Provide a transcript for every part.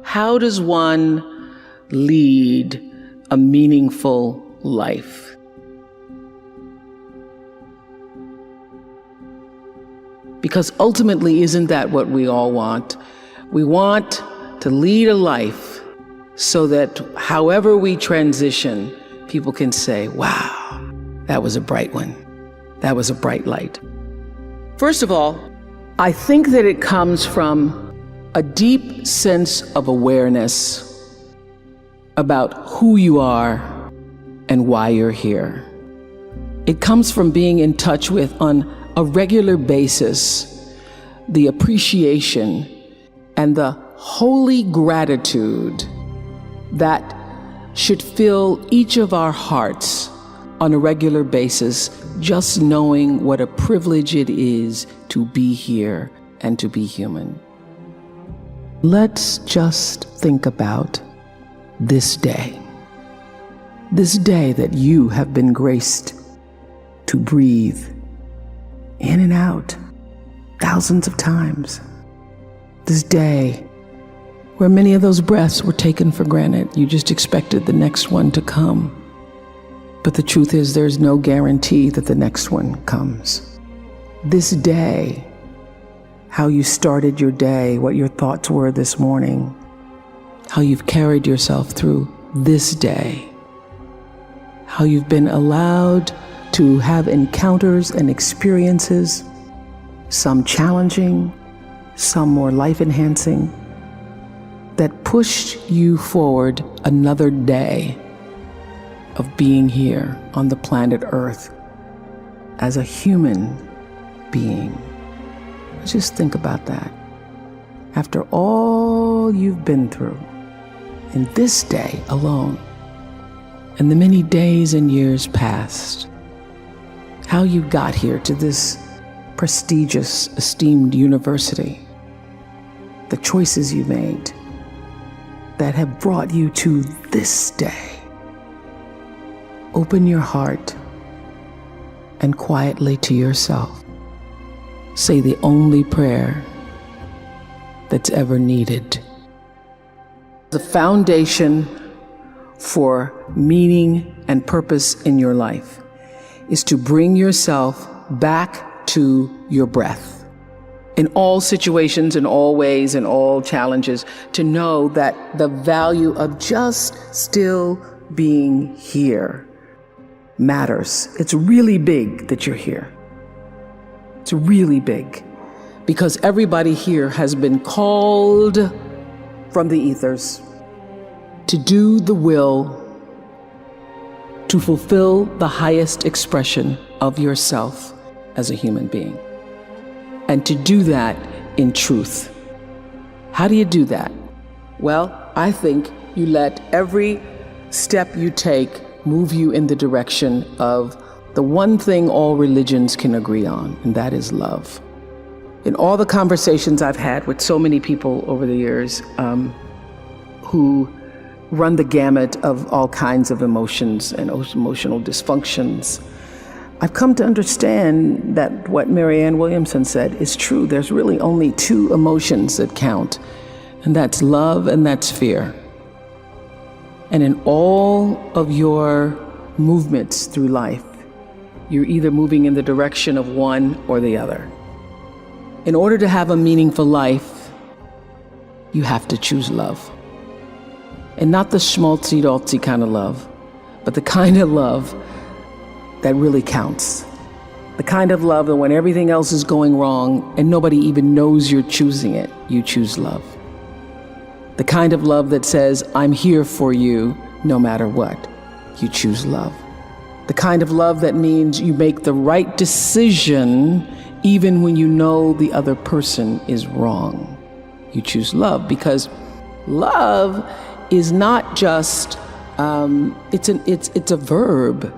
How does one lead a meaningful life? Because ultimately, isn't that what we all want? We want to lead a life so that however we transition, people can say, wow, that was a bright one. That was a bright light. First of all, I think that it comes from a deep sense of awareness about who you are and why you're here. It comes from being in touch with, on a regular basis, the appreciation and the holy gratitude that should fill each of our hearts on a regular basis, just knowing what a privilege it is to be here and to be human. Let's just think about this day that you have been graced to breathe in and out thousands of times. This day where many of those breaths were taken for granted. You just expected the next one to come. But the truth is, there's no guarantee that the next one comes. This day, how you started your day, what your thoughts were this morning, how you've carried yourself through this day, how you've been allowed to have encounters and experiences, some challenging, some more life-enhancing, that pushed you forward another day of being here on the planet Earth as a human being. Just think about that. After all you've been through in this day alone, and the many days and years past, how you got here to this prestigious, esteemed university, the choices you made that have brought you to this day. Open your heart and quietly to yourself say the only prayer that's ever needed. The foundation for meaning and purpose in your life is to bring yourself back to your breath. In all situations, in all ways, in all challenges, to know that the value of just still being here matters. It's really big that you're here. It's really big because everybody here has been called from the ethers to do the will, to fulfill the highest expression of yourself as a human being, and to do that in truth. How do you do that? Well, I think you let every step you take move you in the direction of the one thing all religions can agree on, and that is love. In all the conversations I've had with so many people over the years who run the gamut of all kinds of emotions and emotional dysfunctions, I've come to understand that what Marianne Williamson said is true. There's really only two emotions that count, and that's love and that's fear. And in all of your movements through life, you're either moving in the direction of one or the other. In order to have a meaningful life, you have to choose love. And not the schmaltzy-daltzy kind of love, but the kind of love that really counts. The kind of love that when everything else is going wrong and nobody even knows you're choosing it, you choose love. The kind of love that says, I'm here for you no matter what, you choose love. The kind of love that means you make the right decision even when you know the other person is wrong. You choose love because love is not just, it's a verb,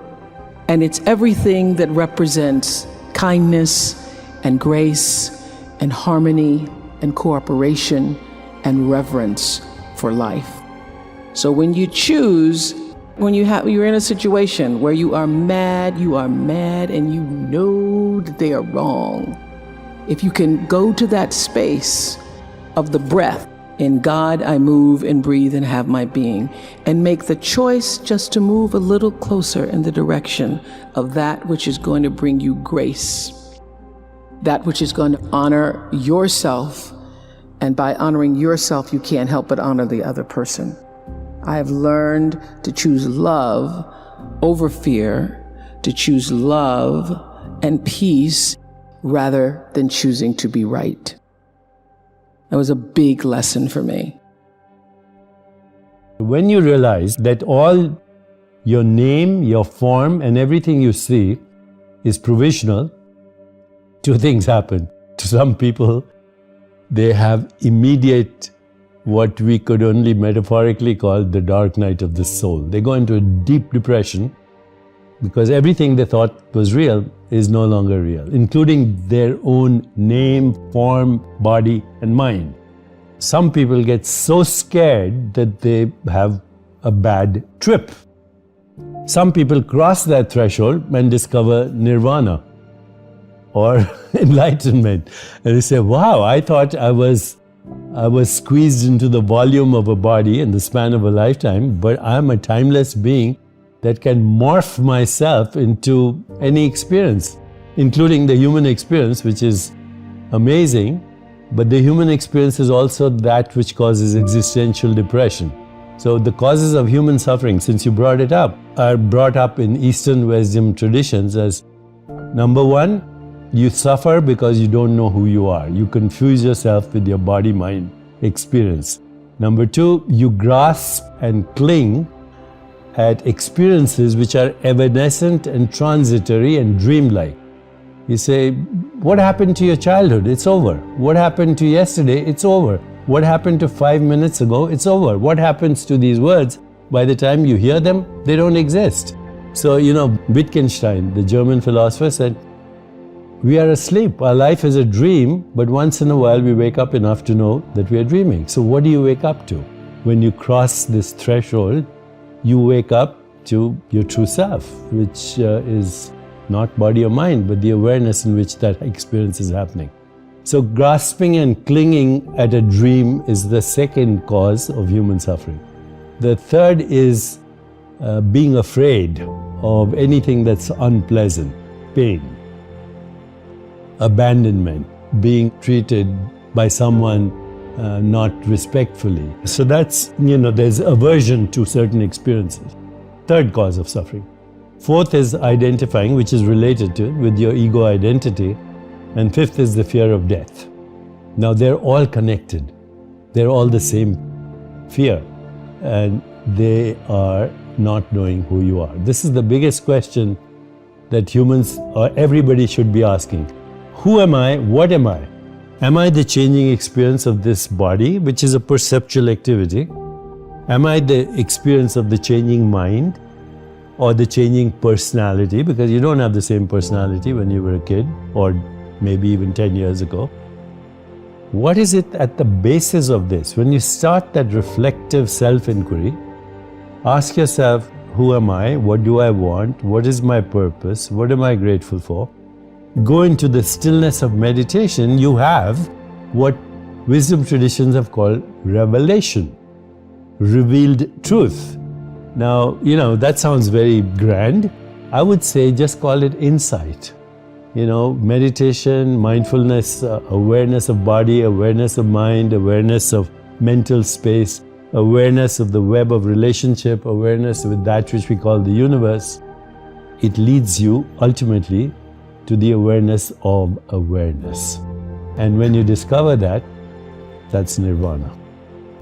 and it's everything that represents kindness and grace and harmony and cooperation and reverence for life. So when you choose, you're in a situation where you are mad and you know that they are wrong. If you can go to that space of the breath In God I move and breathe and have my being, and make the choice just to move a little closer in the direction of that which is going to bring you grace, that which is going to honor yourself. And by honoring yourself, you can't help but honor the other person. I have learned to choose love over fear, to choose love and peace rather than choosing to be right. That was a big lesson for me. When you realize that all your name, your form, and everything you see is provisional, two things happen. To some people, they have immediate, what we could only metaphorically call the dark night of the soul. They go into a deep depression because everything they thought was real is no longer real, including their own name, form, body, and mind. Some people get so scared that they have a bad trip. Some people cross that threshold and discover nirvana or enlightenment. And they say, wow, I thought I was squeezed into the volume of a body in the span of a lifetime, but I'm a timeless being that can morph myself into any experience, including the human experience, which is amazing. But the human experience is also that which causes existential depression. So the causes of human suffering, since you brought it up, are brought up in Eastern wisdom traditions as, number one, you suffer because you don't know who you are. You confuse yourself with your body-mind experience. Number two, you grasp and cling at experiences which are evanescent and transitory and dreamlike. You say, what happened to your childhood? It's over. What happened to yesterday? It's over. What happened to 5 minutes ago? It's over. What happens to these words? By the time you hear them, they don't exist. So, Wittgenstein, the German philosopher, said, we are asleep. Our life is a dream, but once in a while we wake up enough to know that we are dreaming. So what do you wake up to? When you cross this threshold, you wake up to your true self, which is not body or mind, but the awareness in which that experience is happening. So grasping and clinging at a dream is the second cause of human suffering. The third is being afraid of anything that's unpleasant, pain, abandonment, being treated by someone not respectfully. So that's, there's aversion to certain experiences. Third cause of suffering. Fourth is identifying, which is related to it, with your ego identity. And fifth is the fear of death. Now they're all connected. They're all the same fear. And they are not knowing who you are. This is the biggest question that humans or everybody should be asking. Who am I? What am I? Am I the changing experience of this body, which is a perceptual activity? Am I the experience of the changing mind or the changing personality? Because you don't have the same personality when you were a kid or maybe even 10 years ago. What is it at the basis of this? When you start that reflective self-inquiry, ask yourself, who am I? What do I want? What is my purpose? What am I grateful for? Go into the stillness of meditation, you have what wisdom traditions have called revelation, revealed truth. Now, that sounds very grand. I would say just call it insight. Meditation, mindfulness, awareness of body, awareness of mind, awareness of mental space, awareness of the web of relationship, awareness with that which we call the universe. It leads you ultimately to the awareness of awareness. And when you discover that, that's nirvana.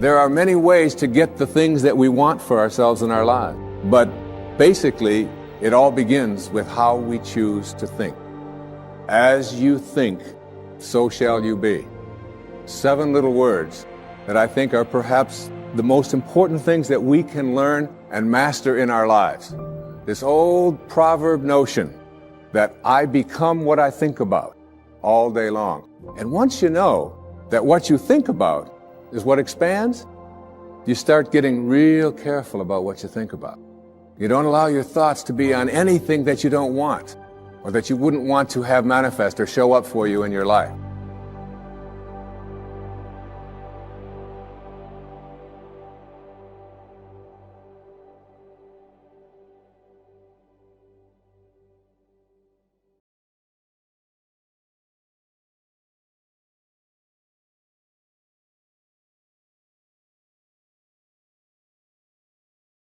There are many ways to get the things that we want for ourselves in our lives. But basically, it all begins with how we choose to think. As you think, so shall you be. 7 little words that I think are perhaps the most important things that we can learn and master in our lives. This old proverb notion that I become what I think about all day long. And once you know that what you think about is what expands, you start getting real careful about what you think about. You don't allow your thoughts to be on anything that you don't want or that you wouldn't want to have manifest or show up for you in your life.